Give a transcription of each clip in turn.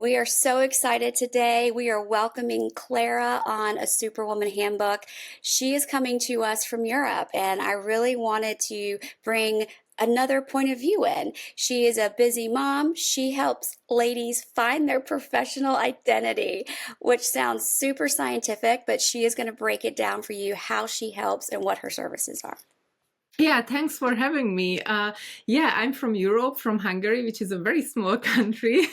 We are so excited today. We are welcoming Clara on A Superwoman Handbook. She is coming to us from Europe, and I really wanted to bring another point of view in. She is a busy mom. She helps ladies find their professional identity, which sounds super scientific, but she is going to break it down for you how she helps and what her services are. Yeah, thanks for having me. Yeah, I'm from Europe, from Hungary, which is a very small country.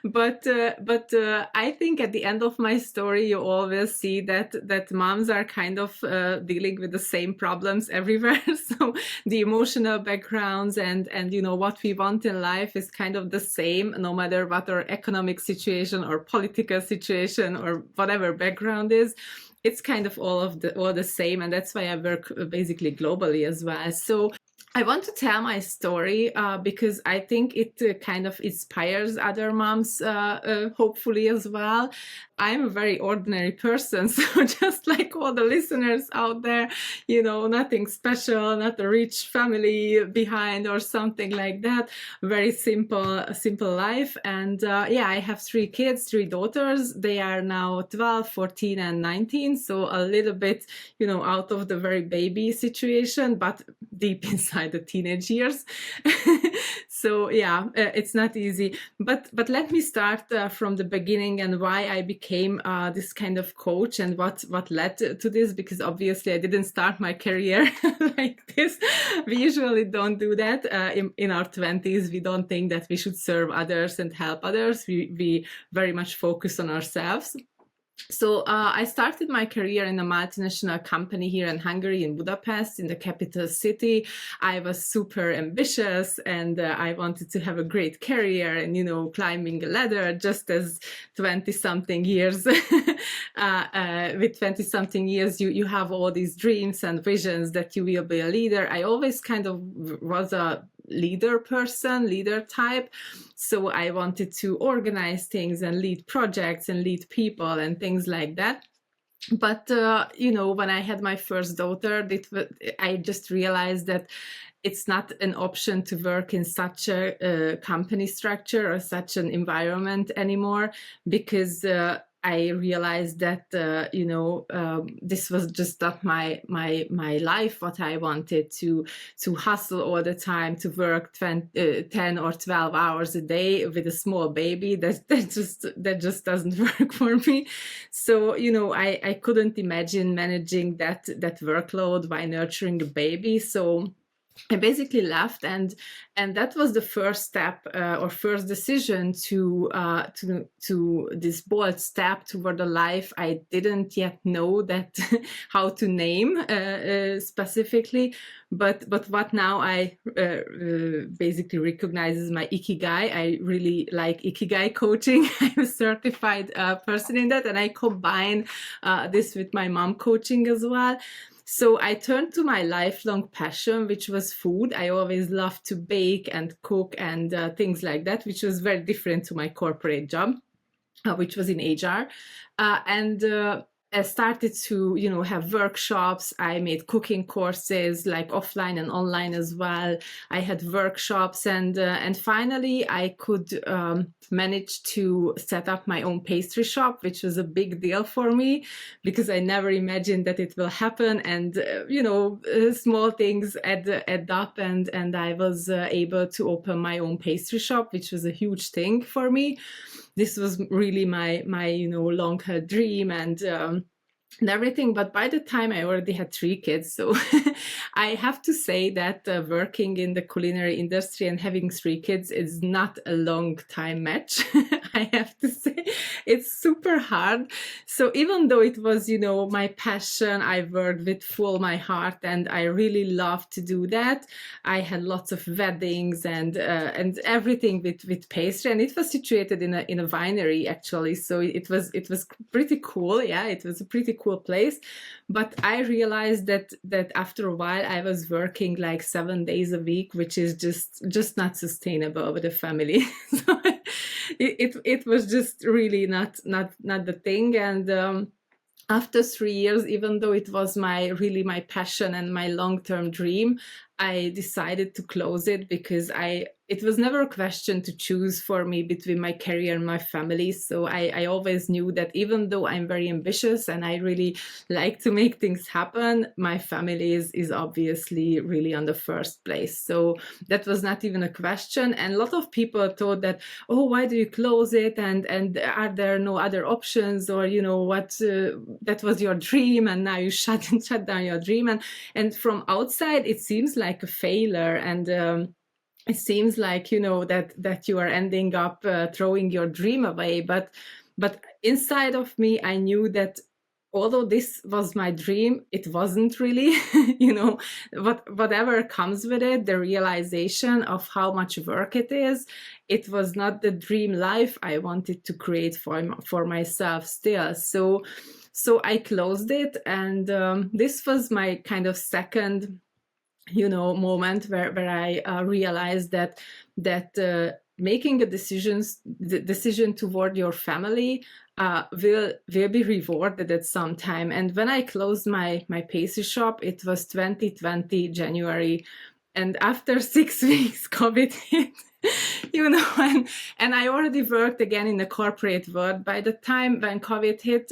But I think at the end of my story, you always see that moms are kind of dealing with the same problems everywhere. So the emotional backgrounds and what we want in life is kind of the same, no matter what our economic situation or political situation or whatever background is. It's kind of all the same, and that's why I work basically globally as well. So I want to tell my story because I think it kind of inspires other moms, hopefully as well. I'm a very ordinary person, so just like all the listeners out there, nothing special, not a rich family behind or something like that. Very simple life. And yeah, I have three kids, three daughters. They are now 12, 14, and 19. So a little bit, out of the very baby situation, but deep inside the teenage years. So yeah, it's not easy. But let me start from the beginning and why I became this kind of coach and what led to this, because obviously I didn't start my career like this. We usually don't do that in our 20s. We don't think that we should serve others and help others. We very much focus on ourselves. So I started my career in a multinational company here in Hungary, in Budapest, in the capital city. I was super ambitious and I wanted to have a great career and, climbing a ladder just as 20-something years. With 20-something years, you have all these dreams and visions that you will be a leader. I always kind of was a leader type. So I wanted to organize things and lead projects and lead people and things like that. But, when I had my first daughter, I just realized that it's not an option to work in such a company structure or such an environment anymore, because I realized that this was just not my life. What I wanted to hustle all the time, to work 10 or 12 hours a day with a small baby. That just doesn't work for me. So I couldn't imagine managing that workload by nurturing a baby. So I basically left, and that was the first step or first decision to this bold step toward a life I didn't yet know that how to name specifically, but what now I basically recognize as my ikigai. I really like ikigai coaching. I'm a certified person in that, and I combine this with my mom coaching as well. So I turned to my lifelong passion, which was food. I always loved to bake and cook and things like that, which was very different to my corporate job, which was in HR. And I started to, have workshops. I made cooking courses, like offline and online as well. I had workshops, and finally I could manage to set up my own pastry shop, which was a big deal for me because I never imagined that it will happen. And small things add up, and I was able to open my own pastry shop, which was a huge thing for me. This was really my long-held dream and everything. But by the time I already had three kids, so I have to say that working in the culinary industry and having three kids is not a long time match. I have to say it's super hard. So even though it was, my passion, I worked with full my heart and I really loved to do that. I had lots of weddings and everything with pastry, and it was situated in a winery actually. So it was pretty cool. Yeah, it was a pretty cool place. But I realized that after a while I was working like 7 days a week, which is just not sustainable with a family. So it was just really not the thing. And after 3 years, even though it was my passion and my long-term dream, I decided to close it because I it was never a question to choose for me between my career and my family. So I always knew that even though I'm very ambitious and I really like to make things happen, my family is obviously really on the first place. So that was not even a question. And a lot of people thought that, oh, why do you close it? And are there no other options? Or, what, that was your dream and now you shut down your dream. And from outside, it seems like a failure. And it seems like that you are ending up throwing your dream away, but inside of me I knew that although this was my dream, it wasn't really. Whatever comes with it, the realization of how much work it was not the dream life I wanted to create for myself still. So I closed it, and this was my kind of second moment where I realized that making a decision toward your family will be rewarded at some time. And when I closed my pastry shop, it was 2020 January, and after 6 weeks, COVID hit. And I already worked again in the corporate world. By the time when COVID hit,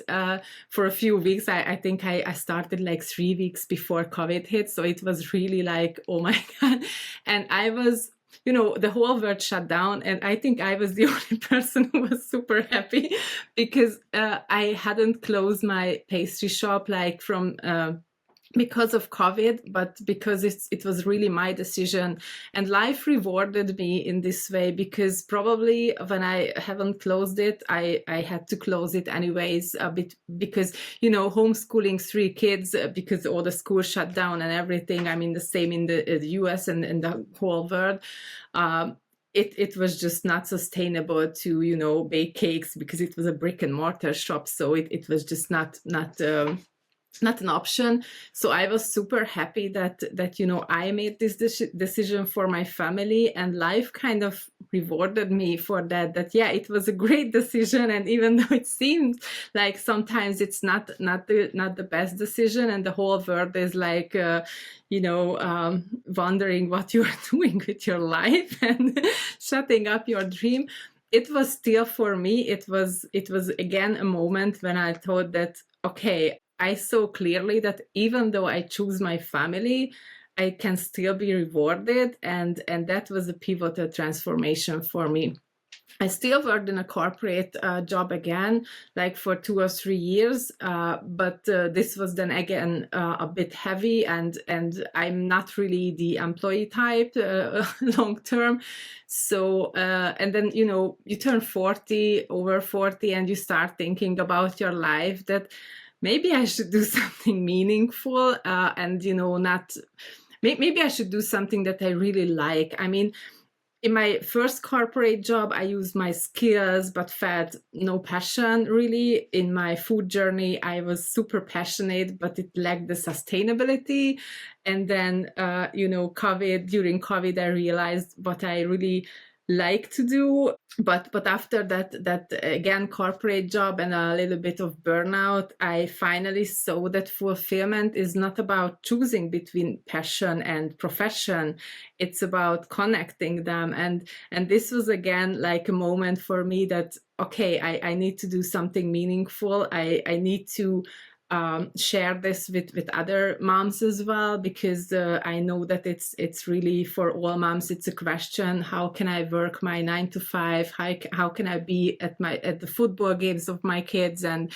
for a few weeks, I think I started like 3 weeks before COVID hit. So it was really like, oh my God. And I was, the whole world shut down. And I think I was the only person who was super happy because I hadn't closed my pastry shop like from because of COVID, but because it was really my decision. And life rewarded me in this way, because probably when I haven't closed it, I had to close it anyways, a bit because, homeschooling 3 kids because all the schools shut down and everything. I mean, the same in the US and in the whole world. It was just not sustainable to, bake cakes because it was a brick and mortar shop. So it was just not an option. So I was super happy that I made this decision for my family, and life kind of rewarded me for that yeah, it was a great decision. And even though it seems like sometimes it's not the best decision, and the whole world is like wondering what you are doing with your life and shutting up your dream, it was still, for me, it was again a moment when I thought that, okay, I saw clearly that even though I choose my family, I can still be rewarded. And that was a pivotal transformation for me. I still worked in a corporate job again, like for 2 or 3 years, but this was then again a bit heavy, and I'm not really the employee type long term. So and then you turn 40, over 40, and you start thinking about your life that maybe I should do something meaningful, and not. Maybe I should do something that I really like. I mean, in my first corporate job, I used my skills, but felt no passion really. In my food journey, I was super passionate, but it lacked the sustainability. And then, during COVID, I realized what I really like to do. But after that again corporate job and a little bit of burnout, I finally saw that fulfillment is not about choosing between passion and profession. It's about connecting them. And this was again like a moment for me that, okay, I need to do something meaningful. I need to share this with other moms as well, because I know that it's really for all moms. It's a question: how can I work my 9 to 5? How can I be at the football games of my kids, and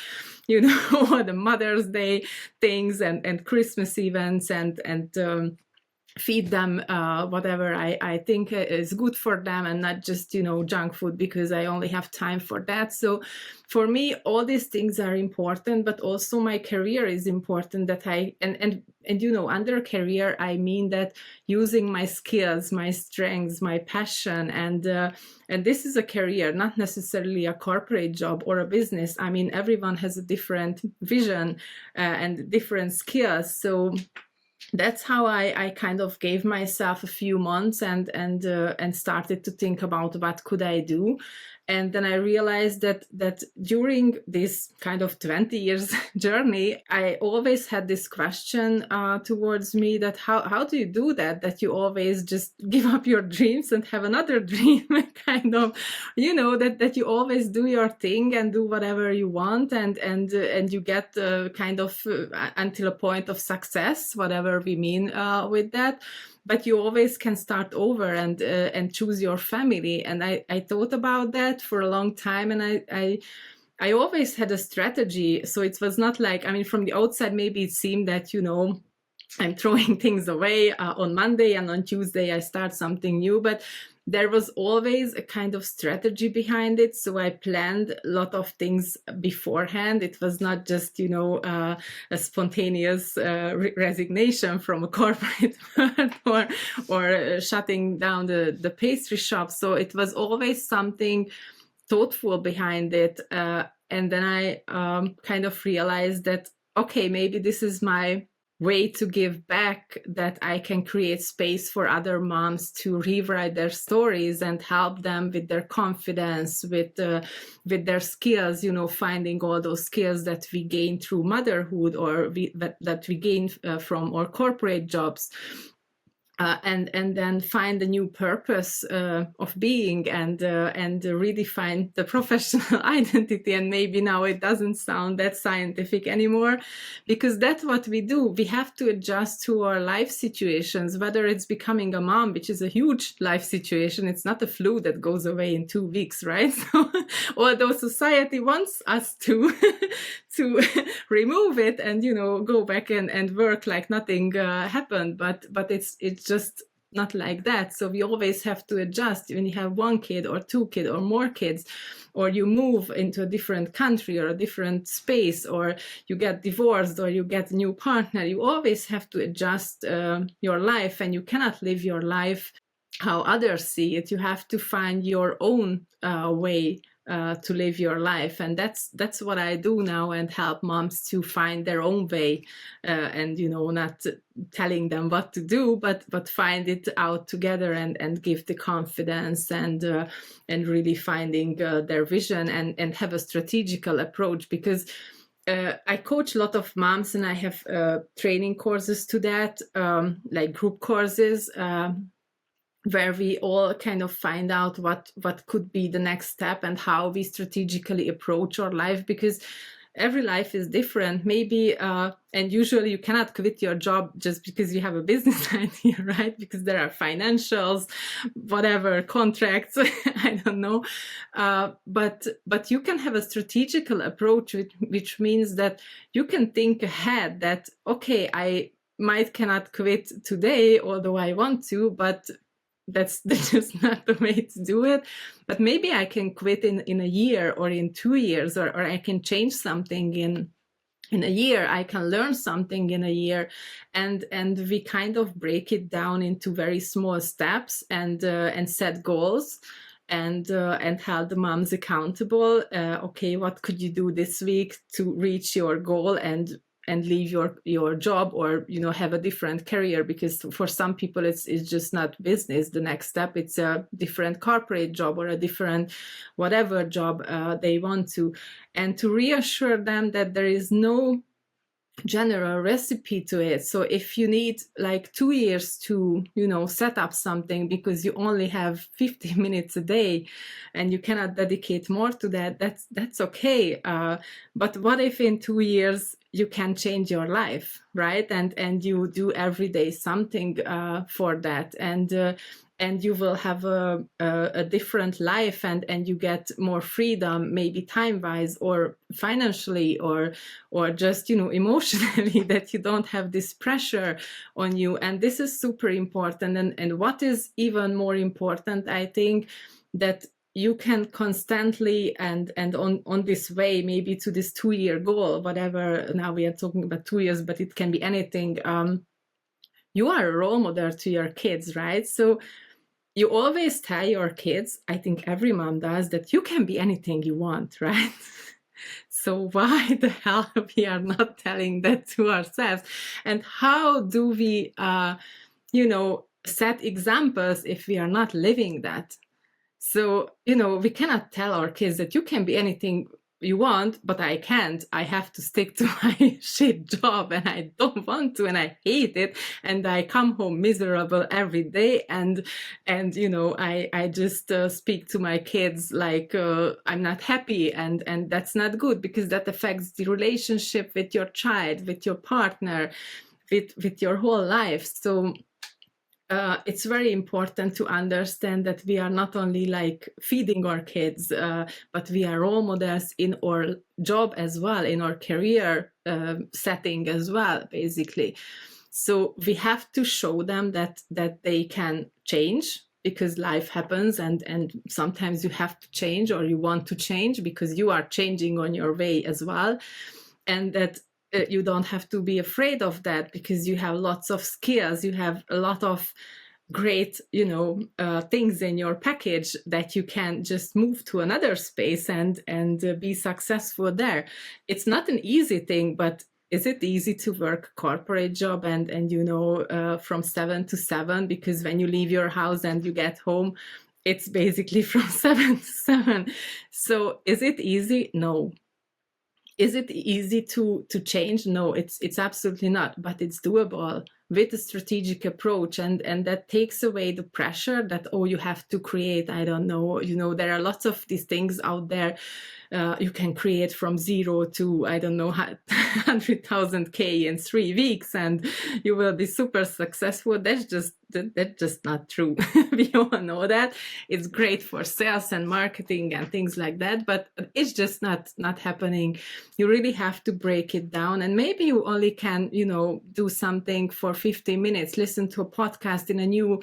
the Mother's Day things and Christmas events, and feed them whatever I think is good for them, and not just junk food because I only have time for that. So for me, all these things are important, but also my career is important. That I and under career, I mean that using my skills, my strengths, my passion, and this is a career, not necessarily a corporate job or a business. I mean, everyone has a different vision and different skills. So that's how I kind of gave myself a few months and started to think about what could I do. And then I realized that during this kind of 20 years journey, I always had this question towards me, that how do you do that you always just give up your dreams and have another dream, kind of, that you always do your thing and do whatever you want, and you get kind of until a point of success, whatever we mean with that. But you always can start over and choose your family. And I thought about that for a long time, and I always had a strategy. So it was not like, I mean, from the outside, maybe it seemed that, I'm throwing things away on Monday, and on Tuesday I start something new. But there was always a kind of strategy behind it. So I planned a lot of things beforehand. It was not just, a spontaneous resignation from a corporate world, or shutting down the pastry shop. So it was always something thoughtful behind it. And then I kind of realized that, okay, maybe this is my way to give back, that I can create space for other moms to rewrite their stories and help them with their confidence, with their skills, finding all those skills that we gain through motherhood, or that we gain from our corporate jobs. And then find a new purpose of being, and redefine the professional identity. And maybe now it doesn't sound that scientific anymore, because that's what we do. We have to adjust to our life situations, whether it's becoming a mom, which is a huge life situation. It's not a flu that goes away in 2 weeks, right? So, although society wants us to to remove it and go back and work like nothing happened, but it's just not like that. So we always have to adjust. When you have 1 kid or 2 kids or more kids, or you move into a different country or a different space, or you get divorced, or you get a new partner, you always have to adjust your life, and you cannot live your life how others see it. You have to find your own way to live your life. And that's what I do now, and help moms to find their own way, and not telling them what to do, but find it out together, and give the confidence, and really finding their vision, and have a strategical approach. Because I coach a lot of moms, and I have training courses to that, like group courses, where we all kind of find out what could be the next step, and how we strategically approach our life, because every life is different. Maybe and usually you cannot quit your job just because you have a business idea, right? Because there are financials, whatever, contracts, I don't know, but you can have a strategical approach, which means that you can think ahead, that okay, I cannot quit today, although I want to, but that's just not the way to do it. But maybe I can quit in a year, or in 2 years, or I can change something in a year. I can learn something in a year, and we kind of break it down into very small steps, and set goals, and hold the moms accountable. Okay, what could you do this week to reach your goal, and leave your job, or have a different career? Because for some people it's just not business the next step, it's a different corporate job, or a different whatever job they want to. And to reassure them that there is no general recipe to it. So if you need like 2 years to set up something, because you only have 50 minutes a day and you cannot dedicate more to that, that's okay. But what if in 2 years you can change your life, right? And you do every day something for that, and you will have a different life, and you get more freedom, maybe time-wise, or financially, or just emotionally, that you don't have this pressure on you. And this is super important. And what is even more important, I think, that you can constantly and on this way, maybe to this 2-year goal, whatever. Now we are talking about 2 years, but it can be anything. You are a role model to your kids, right? So you always tell your kids, I think every mom does, that you can be anything you want, right? So why the hell we are not telling that to ourselves? And how do we, set examples if we are not living that? So, we cannot tell our kids that you can be anything you want, but I can't. I have to stick to my shit job, and I don't want to, and I hate it, and I come home miserable every day, and I just speak to my kids like I'm not happy, and that's not good, because that affects the relationship with your child, with your partner, with your whole life. So it's very important to understand that we are not only like feeding our kids, but we are role models in our job as well, in our career setting as well, basically. So we have to show them that they can change, because life happens, and sometimes you have to change, or you want to change because you are changing on your way as well. And that you don't have to be afraid of that, because you have lots of skills, you have a lot of great things in your package that you can just move to another space and be successful there. It's not an easy thing, but is it easy to work a corporate job and from 7 to 7? Because when you leave your house and you get home, it's basically from 7 to 7. So is it easy? No. Is it easy to change? No, it's absolutely not, but it's doable with a strategic approach, and that takes away the pressure that, oh, you have to create, I don't know, there are lots of these things out there. You can create from 0 to, I don't know, 100,000 K in 3 weeks, and you will be super successful. That's just not true. We all know that. It's great for sales and marketing and things like that, but it's just not happening. You really have to break it down, and maybe you only can, do something for 15 minutes, listen to a podcast in a new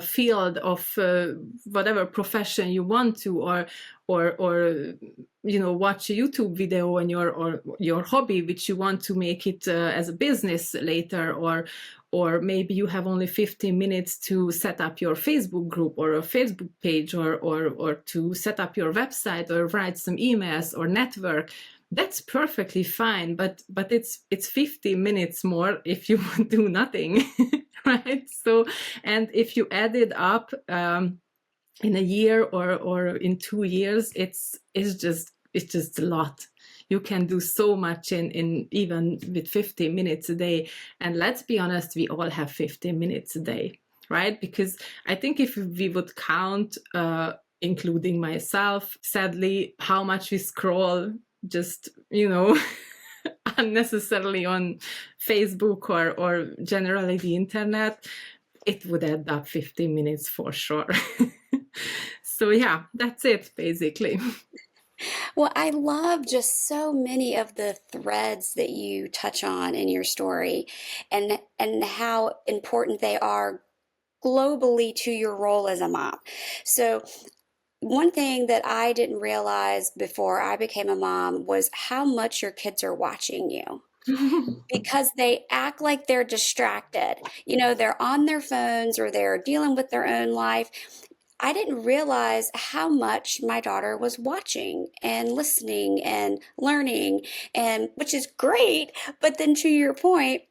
field of whatever profession you want to, or watch a YouTube video on your hobby, which you want to make it as a business later, or maybe you have only 15 minutes to set up your Facebook group or a Facebook page, or to set up your website, or write some emails, or network. That's perfectly fine, but it's 50 minutes more if you do nothing, right? So, and if you add it up in a year or in 2 years, it's just a lot. You can do so much in even with 50 minutes a day. And let's be honest, we all have 15 minutes a day, right? Because I think if we would count, including myself, sadly, how much we scroll just, unnecessarily on Facebook or generally the internet, it would add up 15 minutes for sure. So yeah, that's it basically. Well, I love just so many of the threads that you touch on in your story, and how important they are globally to your role as a mom. So one thing that I didn't realize before I became a mom was how much your kids are watching you, because they act like they're distracted. They're on their phones, or they're dealing with their own life. I didn't realize how much my daughter was watching and listening and learning, and which is great. But then to your point,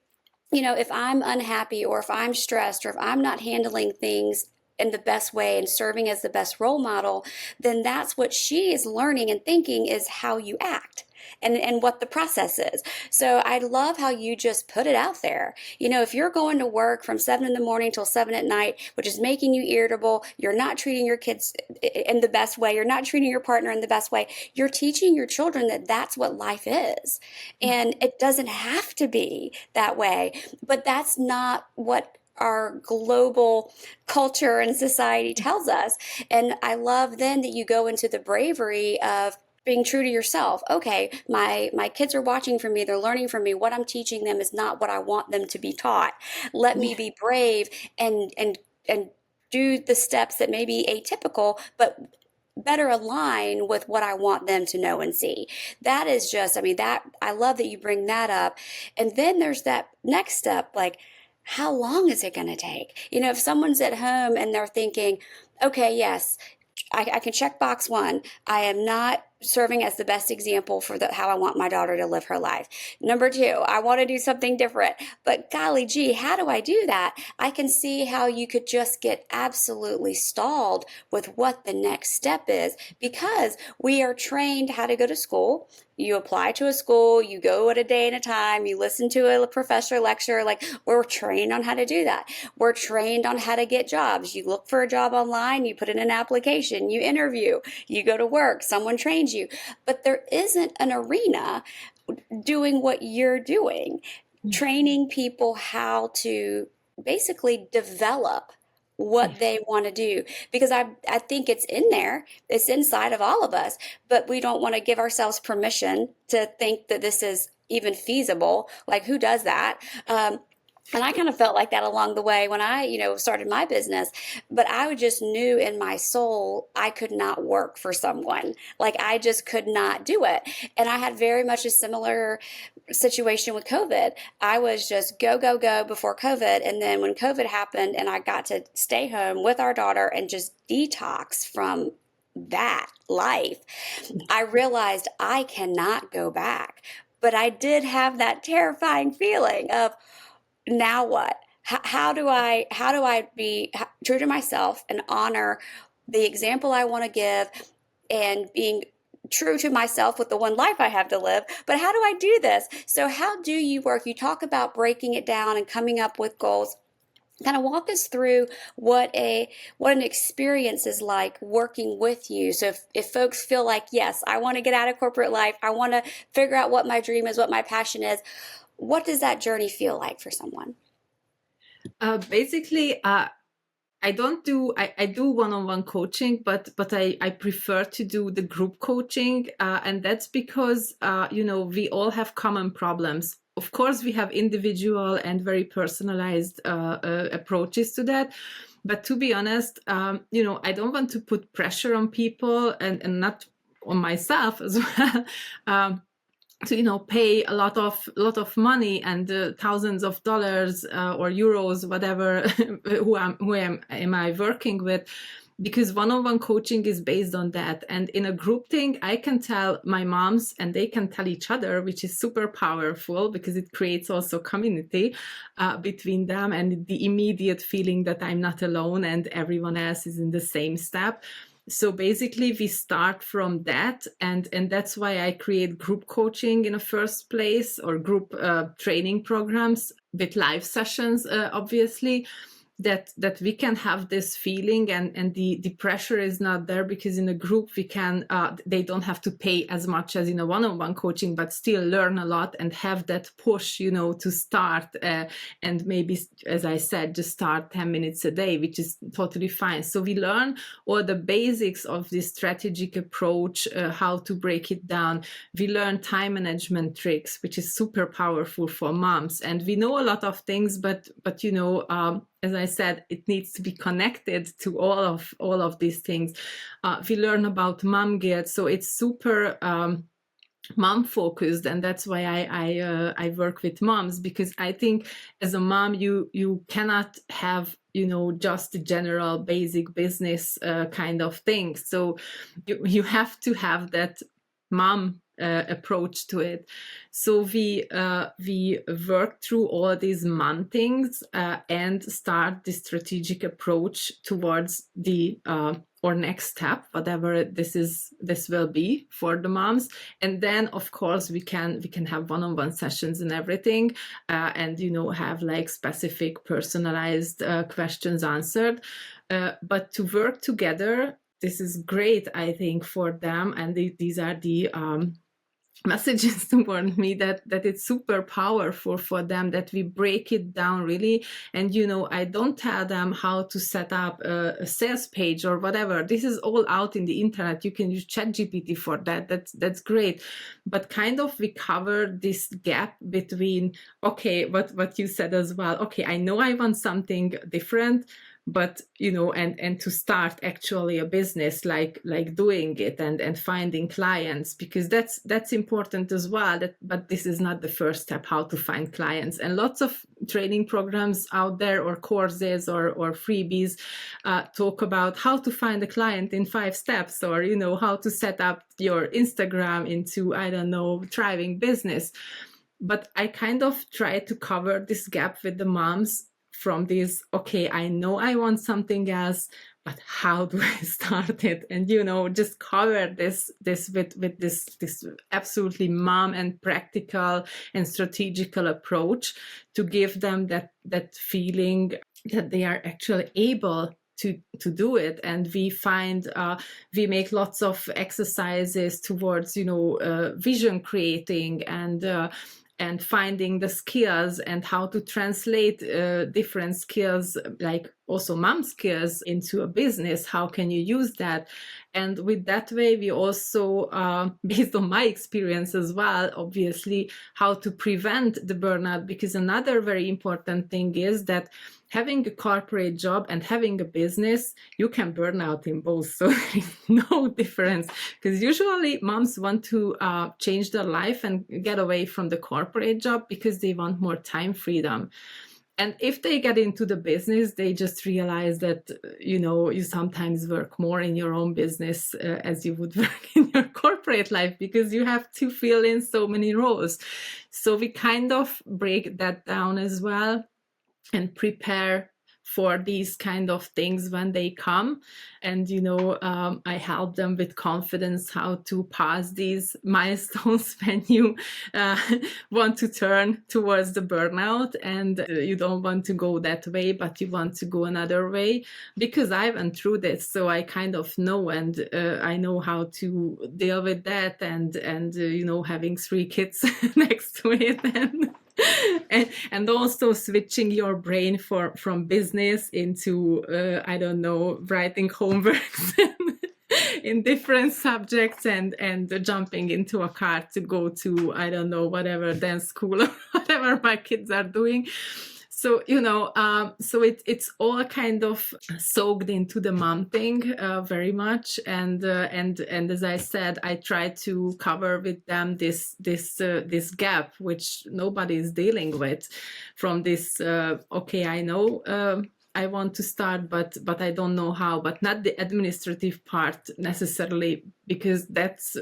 if I'm unhappy, or if I'm stressed, or if I'm not handling things in the best way and serving as the best role model, then that's what she is learning and thinking is how you act. And what the process is. So I love how you just put it out there. If you're going to work from 7 in the morning till 7 at night, which is making you irritable, you're not treating your kids in the best way, you're not treating your partner in the best way, you're teaching your children that that's what life is. And it doesn't have to be that way, but that's not what our global culture and society tells us. And I love then that you go into the bravery of being true to yourself. Okay, my kids are watching from me, they're learning from me. What I'm teaching them is not what I want them to be taught. Let me be brave and do the steps that may be atypical, but better align with what I want them to know and see. That is just, that I love that you bring that up. And then there's that next step, like, how long is it going to take? If someone's at home and they're thinking, okay, yes, I can check box one. I am not serving as the best example for how I want my daughter to live her life. Number two, I want to do something different. But golly gee, how do I do that? I can see how you could just get absolutely stalled with what the next step is, because we are trained how to go to school. You apply to a school, you go at a day at a time, you listen to a professor lecture. Like, we're trained on how to do that. We're trained on how to get jobs. You look for a job online, you put in an application, you interview, you go to work, someone trains you. But there isn't an arena doing what you're doing, training people how to basically develop what they want to do, because I think it's in there, it's inside of all of us, but we don't want to give ourselves permission to think that this is even feasible. Like, who does that? And I kind of felt like that along the way when I, started my business. But I just knew in my soul I could not work for someone. Like, I just could not do it. And I had very much a similar situation with COVID. I was just go, go, go before COVID. And then when COVID happened and I got to stay home with our daughter and just detox from that life, I realized I cannot go back. But I did have that terrifying feeling of, now what? How do I be true to myself and honor the example I want to give, and being true to myself with the one life I have to live? But how do I do this? So how do you work? You talk about breaking it down and coming up with goals. Kind of walk us through what an experience is like working with you. So if folks feel like, yes, I want to get out of corporate life, I want to figure out what my dream is, what my passion is, what does that journey feel like for someone? Basically, I don't do I do one-on-one coaching, but I prefer to do the group coaching, and that's because we all have common problems. Of course, we have individual and very personalized approaches to that. But to be honest, I don't want to put pressure on people, and not on myself as well. To pay a lot of money and thousands of dollars or euros, whatever, who am I working with, because one-on-one coaching is based on that. And in a group thing, I can tell my moms and they can tell each other, which is super powerful because it creates also community between them, and the immediate feeling that I'm not alone and everyone else is in the same step. So basically we start from that, and that's why I create group coaching in the first place, or group training programs with live sessions, obviously, that we can have this feeling, and the pressure is not there, because in a group we can they don't have to pay as much as in a one-on-one coaching, but still learn a lot and have that push to start, and maybe, as I said, just start 10 minutes a day, which is totally fine. So we learn all the basics of this strategic approach, how to break it down. We learn time management tricks, which is super powerful for moms, and we know a lot of things, but as I said, it needs to be connected to all of these things. We learn about mom guilt, so it's super mom focused, and that's why I work with moms, because I think as a mom you cannot have just a general basic business kind of thing. So you have to have that mom approach to it. So we work through all these mom things and start the strategic approach towards the or next step, whatever this will be for the moms. And then of course we can have one-on-one sessions and everything, and have like specific personalized questions answered. But to work together, this is great, I think, for them. And these are the messages toward me, that it's super powerful for them, that we break it down really. And I don't tell them how to set up a sales page or whatever. This is all out in the internet. You can use ChatGPT for that. That's great. But kind of we cover this gap between, okay, what you said as well, okay, I know I want something different, but and to start actually a business, like doing it and finding clients, because that's important as well. But this is not the first step, how to find clients. And lots of training programs out there, or courses, or freebies talk about how to find a client in 5 steps, or how to set up your Instagram into, I don't know, thriving business. But I kind of try to cover this gap with the moms from this, okay, I know I want something else, but how do I start it? And just cover this with this absolutely mom and practical and strategical approach, to give them that feeling that they are actually able to do it. And we make lots of exercises towards vision creating, and finding the skills, and how to translate different skills, like also mom skills, into a business. How can you use that? And with that way, we also, based on my experience as well, obviously, how to prevent the burnout. Because another very important thing is that having a corporate job and having a business, you can burn out in both. So there's no difference, because usually moms want to change their life and get away from the corporate job because they want more time freedom. And if they get into the business, they just realize that, you sometimes work more in your own business as you would work in your corporate life, because you have to fill in so many roles. So we kind of break that down as well, and prepare for these kind of things when they come. And I help them with confidence how to pass these milestones when you want to turn towards the burnout, and you don't want to go that way, but you want to go another way. Because I went through this, so I kind of know, and I know how to deal with that, and having 3 kids next to it, and also switching your brain from business into I don't know, writing homeworks in different subjects, and jumping into a car to go to, I don't know, whatever, dance school or whatever my kids are doing. So so it's all kind of soaked into the mom thing very much, and as I said, I try to cover with them this gap which nobody is dealing with, from this okay, I know I want to start, but I don't know how. But not the administrative part necessarily, because that's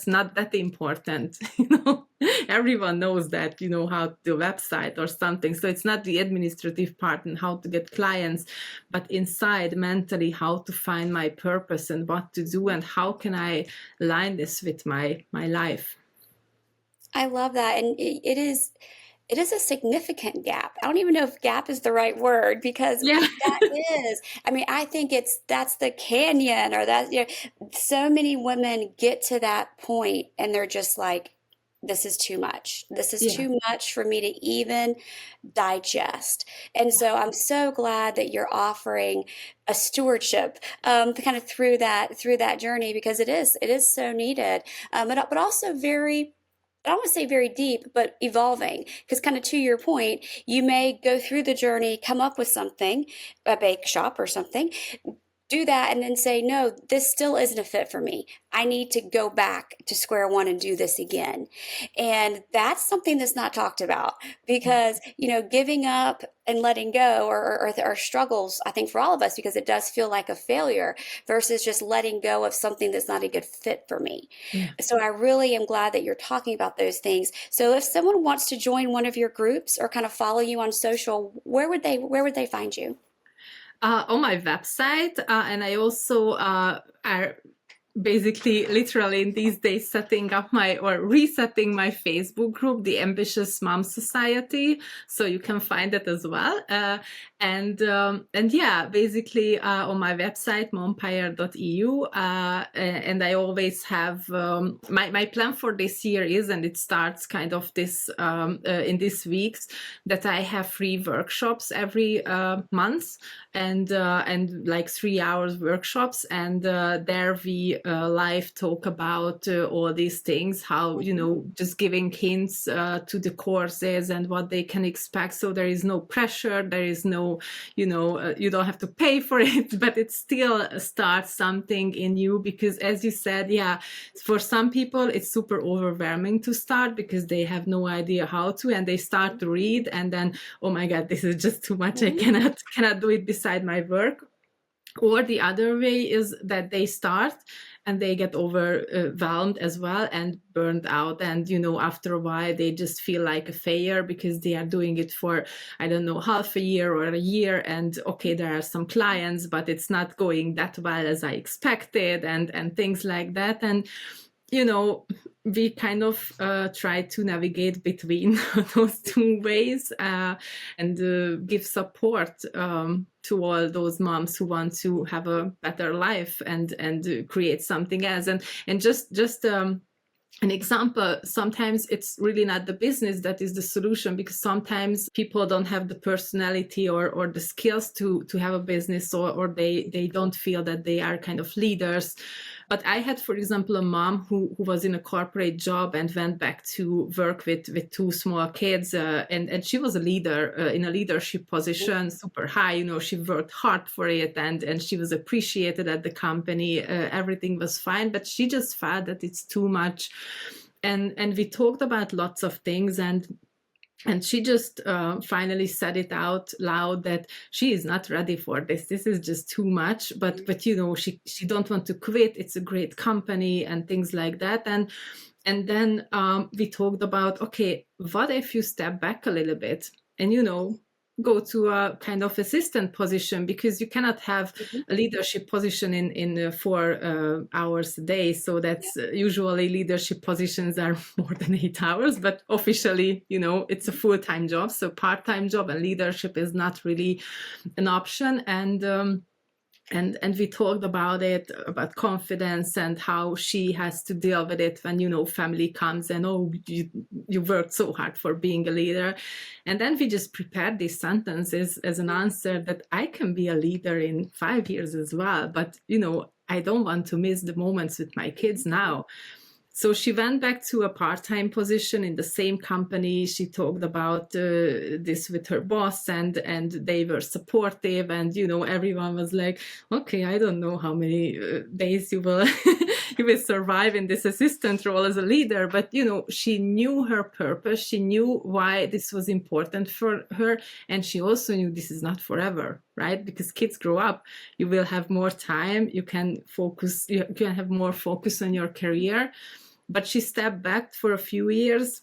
not that important. Everyone knows that, how to do a website or something. So it's not the administrative part and how to get clients, but inside mentally, how to find my purpose and what to do, and how can I align this with my life. I love that. And it is a significant gap. I don't even know if gap is the right word, because Yeah. that is, I mean, I think that's the canyon, or that, so many women get to that point and they're just like, this is too much. This is Yeah. too much for me to even digest. And so I'm so glad that you're offering a stewardship, kind of through that journey, because it is so needed, but also very, I don't want to say very deep, but evolving. Because, kind of to your point, you may go through the journey, come up with something, a bake shop or something, do that, and then say, no, this still isn't a fit for me. I need to go back to square one and do this again. And that's something that's not talked about, because, giving up and letting go are struggles, I think, for all of us, because it does feel like a failure, versus just letting go of something that's not a good fit for me. Yeah. So I really am glad that you're talking about those things. So if someone wants to join one of your groups or kind of follow you on social, where would they find you? On my website, and I also are basically literally in these days setting up resetting my Facebook group, the Ambitious Mom Society, so you can find it as well. And yeah, basically on my website, mompire.eu, and I always have my plan for this year is, and it starts kind of this in these weeks, that I have free workshops every month, and like 3 hours workshops, and there we life talk about all these things, how, you know, just giving hints to the courses and what they can expect. So there is no pressure, there is no, you know, you don't have to pay for it, but it still starts something in you, because as you said, yeah, for some people it's super overwhelming to start because they have no idea how to, and they start to read and then, oh my God, this is just too much. I cannot do it beside my work. Or the other way is that they start and they get overwhelmed as well and burned out. And, you know, after a while, they just feel like a failure because they are doing it for, I don't know, half a year or a year. And okay, there are some clients, but it's not going that well as I expected, and things like that. And, you know, we kind of try to navigate between those two ways and give support to all those moms who want to have a better life and create something else. And just an example, sometimes it's really not the business that is the solution, because sometimes people don't have the personality or the skills to have a business, or they don't feel that they are kind of leaders. But I had, for example, a mom who was in a corporate job and went back to work with two small kids, and she was a leader in a leadership position, super high. You know, she worked hard for it, and she was appreciated at the company. Everything was fine, but she just felt that it's too much. And we talked about lots of things, and she just finally said it out loud that she is not ready for this. This is just too much. But you know, she don't want to quit. It's a great company and things like that. And then we talked about, okay, what if you step back a little bit and, you know, go to a kind of assistant position, because you cannot have a leadership position in 4 hours a day. So that's usually leadership positions are more than 8 hours, but officially, you know, it's a full-time job. So part-time job and leadership is not really an option. And we talked about it, about confidence and how she has to deal with it when, you know, family comes and, oh, you worked so hard for being a leader. And then we just prepared these sentences as an answer that I can be a leader in 5 years as well. But, you know, I don't want to miss the moments with my kids now. So she went back to a part-time position in the same company. She talked about this with her boss, and they were supportive. And, you know, everyone was like, okay, I don't know how many days you will you will survive in this assistant role as a leader. But, you know, she knew her purpose. She knew why this was important for her. And she also knew this is not forever, right? Because kids grow up, you will have more time. You can focus, you can have more focus on your career. But she stepped back for a few years,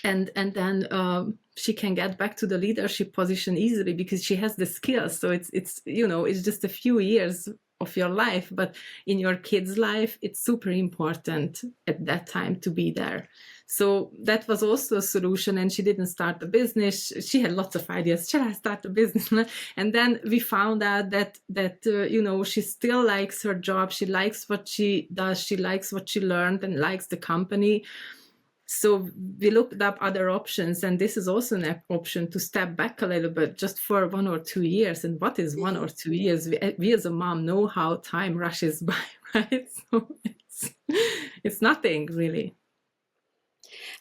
and then she can get back to the leadership position easily because she has the skills. So it's you know, it's just a few years of your life, but in your kid's life, it's super important at that time to be there. So that was also a solution. And she didn't start a business. She had lots of ideas. Shall I start a business? And then we found out that you know, she still likes her job. She likes what she does. She likes what she learned and likes the company. So we looked up other options, and this is also an option to step back a little bit just for 1 or 2 years. And what is 1 or 2 years? We as a mom know how time rushes by, right? So it's nothing really.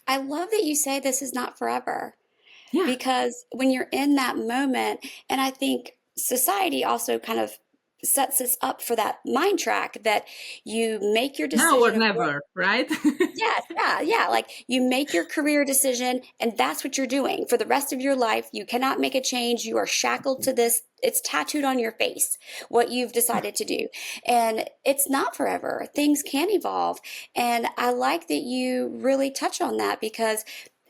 I love that you say this is not forever, Yeah. because when you're in that moment, and I think society also kind of sets us up for that mind track that you make your Now or decision of what. never, right? Yes, yeah, yeah. Like you make your career decision, and that's what you're doing for the rest of your life. You cannot make a change. You are shackled to this. It's tattooed on your face, what you've decided to do. And it's not forever. Things can evolve. And I like that you really touch on that, because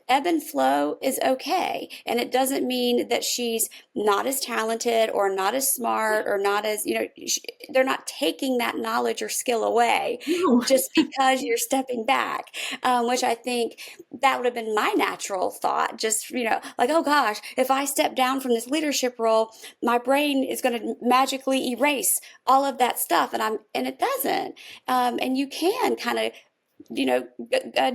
ebb and flow is okay. And it doesn't mean that she's not as talented or not as smart or not as, you know, they're not taking that knowledge or skill away No. just because you're stepping back, which I think that would have been my natural thought. Just, you know, like, oh gosh, if I step down from this leadership role, my brain is going to magically erase all of that stuff. And it doesn't. And you can kind of, you know,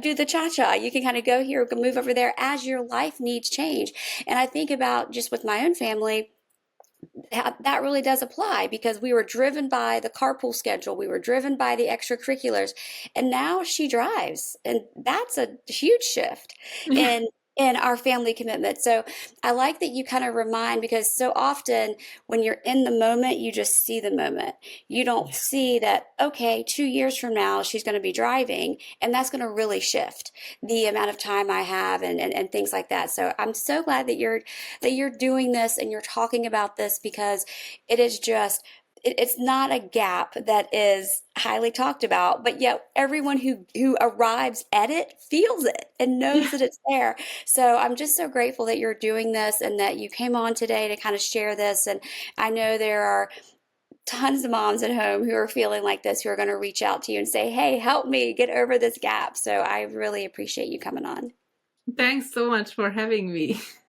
do the cha-cha. You can kind of go here, move over there as your life needs change. And I think about just with my own family, that really does apply because we were driven by the carpool schedule, we were driven by the extracurriculars, and now she drives, and that's a huge shift Yeah. in our family commitment. So I like that you kind of remind, because so often when you're in the moment, you just see the moment. You don't Yeah. see that, okay, 2 years from now, she's going to be driving, and that's going to really shift the amount of time I have and things like that. So I'm so glad that you're doing this and you're talking about this, because it is just it's not a gap that is highly talked about, but yet everyone who arrives at it feels it and knows Yeah. that it's there. So I'm just so grateful that you're doing this and that you came on today to kind of share this. And I know there are tons of moms at home who are feeling like this, who are going to reach out to you and say, "Hey, help me get over this gap." So I really appreciate you coming on. Thanks so much for having me.